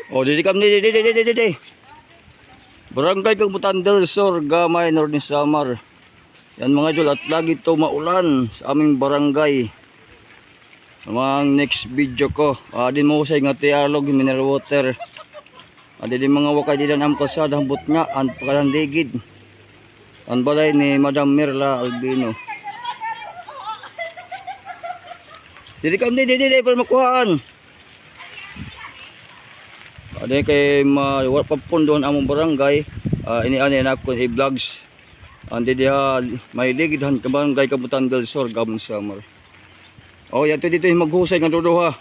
O, didi kam di. Barangay Kabutan del Sur, Gamay, Northern Samar. Yan mga idol, at lagi to maulan sa aming barangay. Mga next video ko, din mo sa nga tialog, mineral water. Di mga wakay di na amkasada, hambot nga, ang pakalandigid. Ang balay ni Madam Mirla Albino. Didi kam di, para makuhaan. Adi kay mawala pa pundon among barangay, ini-ani na ko i-vlogs. Andi diha may ligidhan ka barangay Kabutan del Sur, Gamon Samar. Oh, yato dito maghusay nga duduha.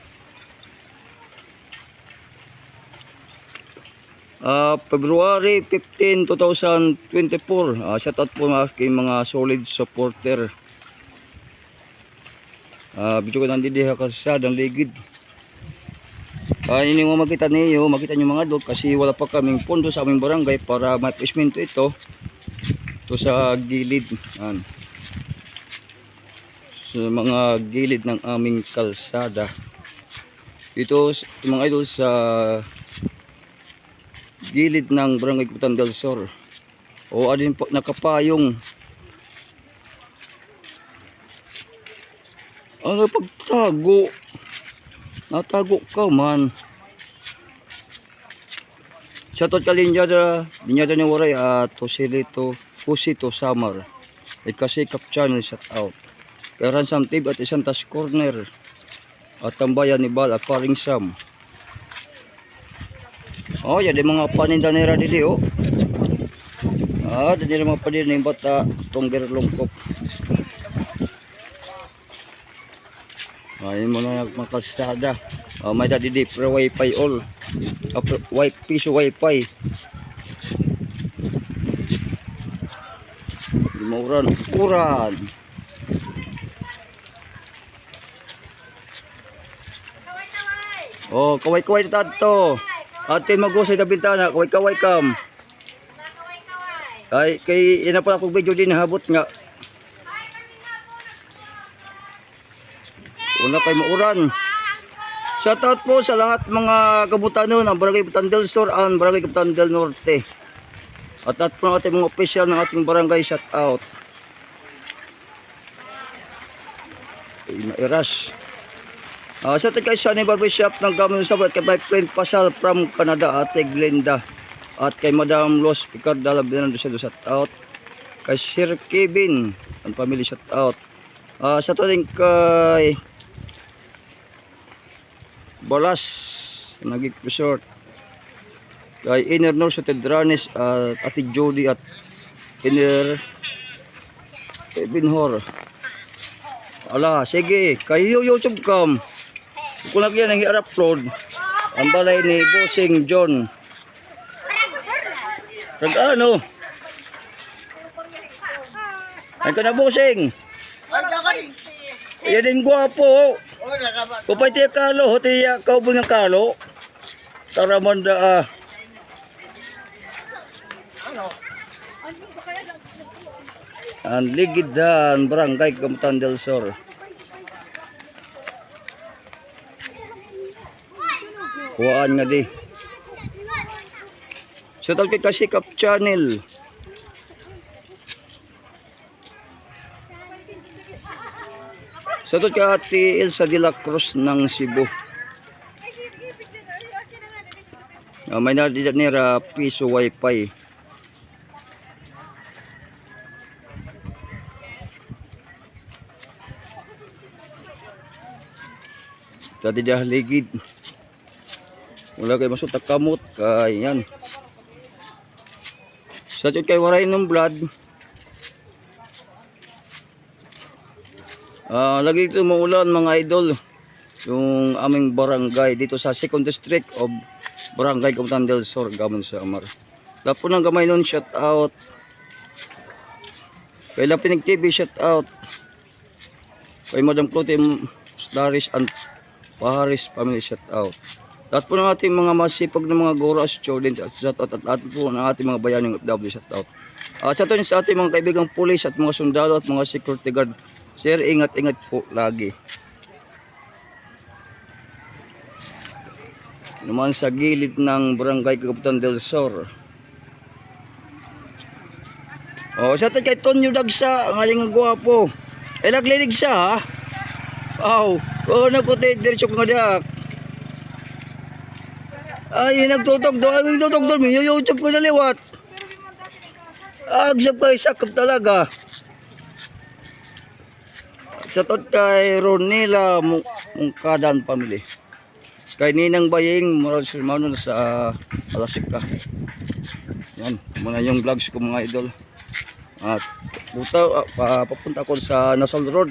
February 15, 2024. Shout out po kay mga solid supporter. Bito ko nandito diha kasadang ligid. Ini mo makita niyo mga dog kasi wala pa kaming pondo sa aming barangay para ma-placemento ito sa gilid. Sa mga gilid ng aming kalsada. Ito mga idol sa gilid ng Barangay Kabutan del Sur. O adin po nakapayong. Ang pagtago. Natago ka man. Shoutout ka linyada ni Waray at Pusito Samar. Ikasikap channel shoutout. Kay Ransam TV at isang tas corner. At tambayan ni Bal at Paring Sam. Oh, yan mga paninda nila dili oh. Dili mga paninda ng bata tongger lungkop. Ayun mo na magkasada. May dadi di pro wifi all. Piso wifi. Limuran. Ukuran. Oh, kaway-kaway tato. Atin magusay na bintana. Kaway-kaway kam. Ay, kay ina pala kong video din habot nga. Una kay mauran. Shoutout po sa lahat mga kabutanon ng Barangay Kabutan del Sur and Barangay Kabutan del Norte. At po ng ating mga official ng ating barangay, shoutout. Mairas. Shoutout kay Sunny Barbershop ng Gamon Samar, kay my friend Pasal from Canada, Ate Glenda. At kay Madam Los Picarda Labinan, shoutout. Kay Sir Kevin and family, shoutout. Shoutout din kay Balas Nagik Resort, kay Inner North sa Tedranes at Ate Jody at Inner Binhor. Ala, sige, kay YouTube cam kung lagyan ang i-upload ang balay ni Bossing John. Ano? Ay ka na Bossing. Yan din gwapo. Kupay tiya kalo, tiya kaubong ng kalo. Taramanda ang ligidan Barangay Kabutan del Sur. Kuhaan nga di. Shoutout kay Kasikap Channel. Shoutout kay Ate Elsa de la Cruz ng Cebu. May nadidat nila piso wifi. Tadi dah ligid. Wala kay masutak kamot kay yan. Shoutout kay Waray ng Blood. Lagi ito maulan mga idol, yung aming barangay dito sa 2nd District of Barangay Kabutan del Sur, Gamon Samar. Lapo ng gamay nun, shout out. Kay Lapinig TV, shout out. Kay Madam Clotim Daris and Paharis family, shout out. Lahat po ng ating mga masipag na mga guro students at shout out, at lahat po ng ating mga bayaning FW, shout out. Shout out sa ating mga kaibigang pulis at mga sundalo at mga security guard. Sir, ingat-ingat po lagi. naman sa gilid ng Barangay Kapitan del Sur. Oh, sa kay Tonyo Dagsa, ang aling gwapo. Eh naglilig siya ha. Aw, oh nakuti diretso ko nga. Ay nagtutok do, YouTube ko na liwat. Agsap kay sakop talaga. Sa tot kay Ronila Mungkadan family. Kay Ninang Baying moral sermon sa Alasika. Yan, muna yung vlogs ko mga idol. At papunta ko sa Nasal Road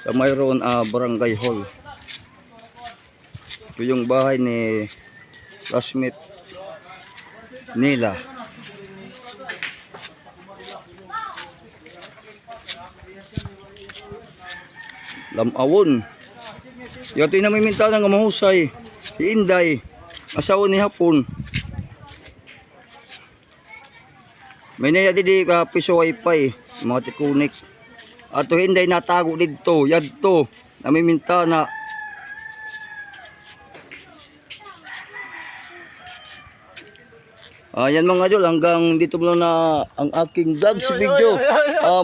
sa mayroon Barangay Hall. Ito yung bahay ni classmate nila. Lamawon. Yati na may minta nga mahusay. Si Inday, asawa ni Hapon. May nayadi di piso wifi, mga tikunik. Ato Inday natago dito, yadto, namiminta na. Yan mga idol, hanggang dito muna na ang aking vlogs video.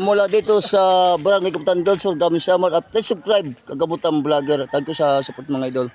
Mula dito sa Barangay Kapitan del Sur, Gamay Samar. At please subscribe, Kagamutan Vlogger. Thank you sa support mga idol.